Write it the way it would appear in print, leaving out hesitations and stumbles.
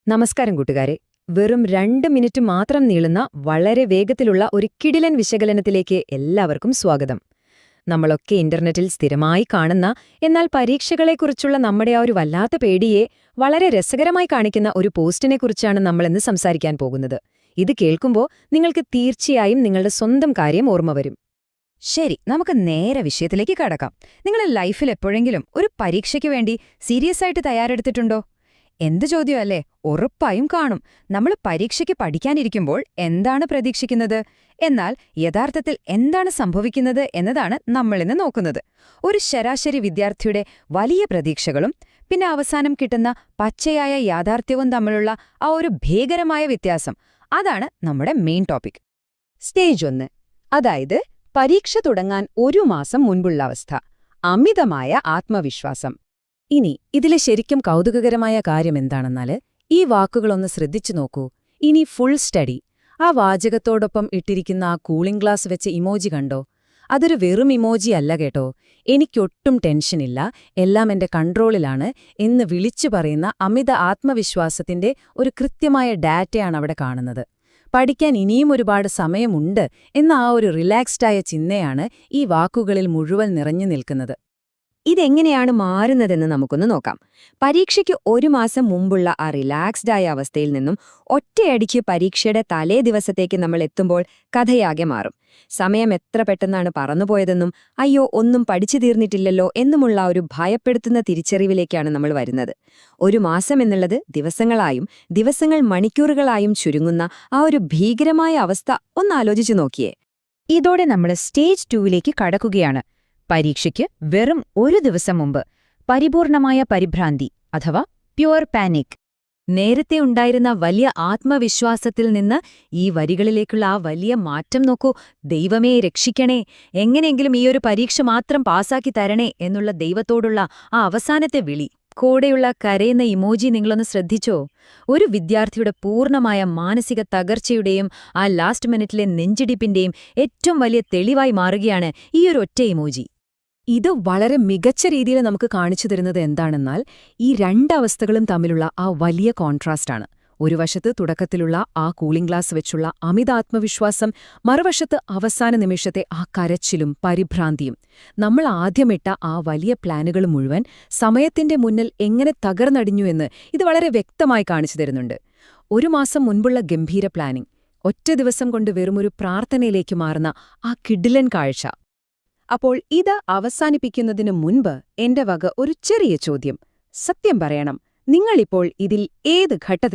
നമസ്കാരം കൂട്ടുകാരെ. വെറും 2 മിനിറ്റ് മാത്രം നീളുന്ന വളരെ വേഗത്തിലുള്ള ഒരു കിടിലൻ വിശകലനത്തിലേക്ക് എല്ലാവർക്കും സ്വാഗതം. നമ്മളൊക്കെ ഇന്റർനെറ്റിൽ സ്ഥിരമായി കാണുന്ന, എന്നാൽ പരീക്ഷകളെക്കുറിച്ചുള്ള നമ്മുടെ ആ ഒരു വല്ലാത്ത പേടിയെ വളരെ രസകരമായി കാണിക്കുന്ന ഒരു പോസ്റ്റിനെക്കുറിച്ചാണ് നമ്മളിന്ന് സംസാരിക്കാൻ പോകുന്നത്. ഇത് കേൾക്കുമ്പോൾ നിങ്ങൾക്ക് തീർച്ചയായും നിങ്ങളുടെ സ്വന്തം കാര്യം ഓർമ്മ വരും. ശരി, നമുക്ക് നേരെ വിഷയത്തിലേക്ക് കടക്കാം. നിങ്ങളുടെ ലൈഫിൽ എപ്പോഴെങ്കിലും ഒരു പരീക്ഷയ്ക്ക് വേണ്ടി സീരിയസ് ആയിട്ട് തയ്യാറെടുത്തിട്ടുണ്ടോ? എന്ത് ചോദ്യമല്ലേ, ഉറപ്പായും കാണും. നമ്മൾ പരീക്ഷയ്ക്ക് പഠിക്കാനിരിക്കുമ്പോൾ എന്താണ് പ്രതീക്ഷിക്കുന്നത്, എന്നാൽ യഥാർത്ഥത്തിൽ എന്താണ് സംഭവിക്കുന്നത് എന്നതാണ് നമ്മളിന്ന് നോക്കുന്നത്. ഒരു ശരാശരി വിദ്യാർത്ഥിയുടെ വലിയ പ്രതീക്ഷകളും പിന്നെ അവസാനം കിട്ടുന്ന പച്ചയായ യാഥാർത്ഥ്യവും തമ്മിലുള്ള ആ ഒരു ഭീകരമായ വ്യത്യാസം, അതാണ് നമ്മുടെ മെയിൻ ടോപ്പിക്. സ്റ്റേജ് 1, അതായത് പരീക്ഷ തുടങ്ങാൻ 1 മാസം മുൻപുള്ള അവസ്ഥ. അമിതമായ ആത്മവിശ്വാസം. ഇനി ഇതിലെ ശരിക്കും കൗതുകകരമായ കാര്യം എന്താണെന്നാല്, ഈ വാക്കുകളൊന്ന് ശ്രദ്ധിച്ചു നോക്കൂ. ഇനി ഫുൾ സ്റ്റഡി. ആ വാചകത്തോടൊപ്പം ഇട്ടിരിക്കുന്ന ആ കൂളിംഗ് ഗ്ലാസ് വെച്ച ഇമോജി കണ്ടോ? അതൊരു വെറും ഇമോജി അല്ല കേട്ടോ. എനിക്കൊട്ടും ടെൻഷനില്ല, എല്ലാം എന്റെ കൺട്രോളിലാണ് എന്ന് വിളിച്ചു പറയുന്ന അമിത ആത്മവിശ്വാസത്തിന്റെ ഒരു കൃത്യമായ ഡാറ്റയാണ് അവിടെ കാണുന്നത്. പഠിക്കാൻ ഇനിയും ഒരുപാട് സമയമുണ്ട് എന്ന ആ ഒരു റിലാക്സ്ഡായ ചിന്തയാണ് ഈ വാക്കുകളിൽ മുഴുവൻ നിറഞ്ഞു നിൽക്കുന്നത്. ഇതെങ്ങനെയാണ് മാറുന്നതെന്ന് നമുക്കൊന്ന് നോക്കാം. പരീക്ഷയ്ക്ക് 1 മാസം മുമ്പുള്ള ആ റിലാക്സ്ഡായ അവസ്ഥയിൽ നിന്നും ഒറ്റയടിക്ക് പരീക്ഷയുടെ തലേ ദിവസത്തേക്ക് നമ്മൾ എത്തുമ്പോൾ കഥയാകെ മാറും. സമയം എത്ര പെട്ടെന്നാണ് പറന്നുപോയതെന്നും അയ്യോ ഒന്നും പഠിച്ചു തീർന്നിട്ടില്ലല്ലോ എന്നുമുള്ള ഒരു ഭയപ്പെടുത്തുന്ന തിരിച്ചറിവിലേക്കാണ് നമ്മൾ വരുന്നത്. 1 മാസം എന്നുള്ളത് ദിവസങ്ങളായും ദിവസങ്ങൾ മണിക്കൂറുകളായും ചുരുങ്ങുന്ന ആ ഒരു ഭീകരമായ അവസ്ഥ ഒന്നാലോചിച്ചു നോക്കിയേ. ഇതോടെ നമ്മൾ സ്റ്റേജ് 2ലേക്ക് കടക്കുകയാണ്. പരീക്ഷയ്ക്ക് വെറും 1 ദിവസം മുമ്പ് പരിപൂർണമായ പരിഭ്രാന്തി അഥവാ പ്യുവർ പാനിക്. നേരത്തെ ഉണ്ടായിരുന്ന വലിയ ആത്മവിശ്വാസത്തിൽ നിന്ന് ഈ വരികളിലേക്കുള്ള ആ വലിയ മാറ്റം നോക്കൂ. ദൈവമേ രക്ഷിക്കണേ, എങ്ങനെയെങ്കിലും ഈ ഒരു പരീക്ഷ മാത്രം പാസാക്കി തരണേ എന്നുള്ള ദൈവത്തോടുള്ള ആ അവസാനത്തെ വിളി. കൂടെയുള്ള കരയുന്ന ഇമോജി നിങ്ങളൊന്ന് ശ്രദ്ധിച്ചോ? ഒരു വിദ്യാർത്ഥിയുടെ പൂർണ്ണമായ മാനസിക തകർച്ചയുടെയും ആ ലാസ്റ്റ് മിനിറ്റിലെ നെഞ്ചിടിപ്പിന്റെയും ഏറ്റവും വലിയ തെളിവായി മാറുകയാണ് ഈ ഒരു ഒറ്റ ഇമോജി. ഇത് വളരെ മികച്ച രീതിയിൽ നമുക്ക് കാണിച്ചു തരുന്നത് എന്താണെന്നാൽ, ഈ 2 അവസ്ഥകളും തമ്മിലുള്ള ആ വലിയ കോൺട്രാസ്റ്റാണ്. ഒരു വശത്ത് തുടക്കത്തിലുള്ള ആ കൂളിംഗ് ഗ്ലാസ് വെച്ചുള്ള അമിതാത്മവിശ്വാസം, മറുവശത്ത് അവസാന നിമിഷത്തെ ആ കരച്ചിലും പരിഭ്രാന്തിയും. നമ്മൾ ആദ്യമിട്ട ആ വലിയ പ്ലാനുകൾ മുഴുവൻ സമയത്തിന്റെ മുന്നിൽ എങ്ങനെ തകർന്നടിഞ്ഞു എന്ന് ഇത് വളരെ വ്യക്തമായി കാണിച്ചു തരുന്നുണ്ട്. 1 മാസം മുൻപുള്ള ഗംഭീര പ്ലാനിംഗ് ഒറ്റ ദിവസം കൊണ്ട് വെറുമൊരു പ്രാർത്ഥനയിലേക്ക് മാറുന്ന ആ കിടിലൻ കാഴ്ച. അപ്പോൾ ഇത് അവസാനിപ്പിക്കുന്നതിനു മുൻപ് എന്റെ വക ഒരു ചെറിയ ചോദ്യം. സത്യം പറയണം, നിങ്ങളിപ്പോൾ ഇതിൽ ഏത് ഘട്ടത്തിൽ